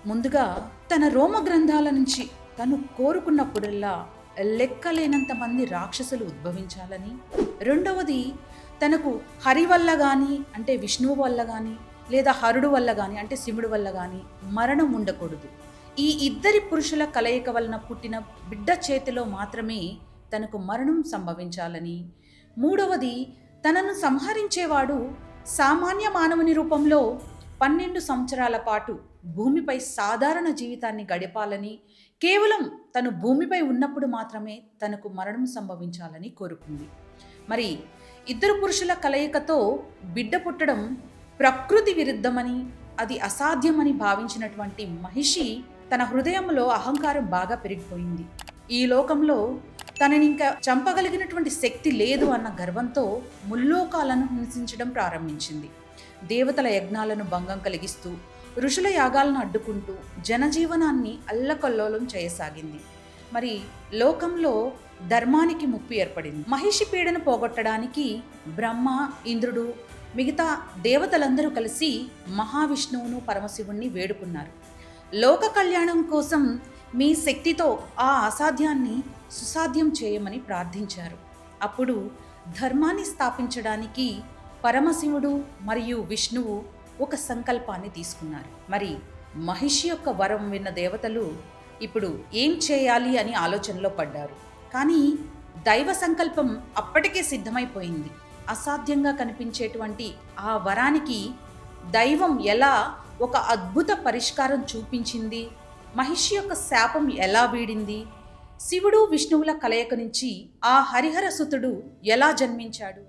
ముందుగా తన రోమ గ్రంథాల నుంచి తను కోరుకున్నప్పుడల్లా లెక్కలేనంత మంది రాక్షసులు ఉద్భవించాలని, రెండవది తనకు హరి వల్ల కానీ అంటే విష్ణువు వల్ల కానీ లేదా హరుడు వల్ల కానీ అంటే శివుడు వల్ల కానీ మరణం ఉండకూడదు. ఈ ఇద్దరి పురుషుల కలయిక వలన పుట్టిన బిడ్డ చేతిలో మాత్రమే తనకు మరణం సంభవించాలని, మూడవది తనను సంహరించేవాడు సామాన్య మానవుని రూపంలో 12 సంవత్సరాల పాటు భూమిపై సాధారణ జీవితాన్ని గడపాలని, కేవలం తను భూమిపై ఉన్నప్పుడు మాత్రమే తనకు మరణం సంభవించాలని కోరుకుంది. మరి ఇద్దరు పురుషుల కలయికతో బిడ్డ పుట్టడం ప్రకృతి విరుద్ధమని, అది అసాధ్యమని భావించినటువంటి మహిషి తన హృదయంలో అహంకారం బాగా పెరిగిపోయింది. ఈ లోకంలో తననింకా చంపగలిగినటువంటి శక్తి లేదు అన్న గర్వంతో ముల్లోకాలను హింసించడం ప్రారంభించింది. దేవతల యజ్ఞాలను భంగం కలిగిస్తూ, ఋషుల యాగాలను అడ్డుకుంటూ జనజీవనాన్ని అల్లకల్లోలం చేయసాగింది. మరి లోకంలో ధర్మానికి ముప్పు ఏర్పడింది. మహిషి పీడను పోగొట్టడానికి బ్రహ్మ, ఇంద్రుడు, మిగతా దేవతలందరూ కలిసి మహావిష్ణువును పరమశివుణ్ణి వేడుకున్నారు. లోక కళ్యాణం కోసం మీ శక్తితో ఆ అసాధ్యాన్ని సుసాధ్యం చేయమని ప్రార్థించారు. అప్పుడు ధర్మాన్ని స్థాపించడానికి పరమశివుడు మరియు విష్ణువు ఒక సంకల్పాన్ని తీసుకున్నారు. మరి మహిషి యొక్క వరం విన్న దేవతలు ఇప్పుడు ఏం చేయాలి అని ఆలోచనలో పడ్డారు. కానీ దైవ సంకల్పం అప్పటికే సిద్ధమైపోయింది. అసాధ్యంగా కనిపించేటువంటి ఆ వరానికి దైవం ఎలా ఒక అద్భుత పరిష్కారం చూపించింది, మహిషి యొక్క శాపం ఎలా వీడింది, శివుడు విష్ణువుల కలయిక నుంచి ఆ హరిహర సుతుడు ఎలా జన్మించాడు.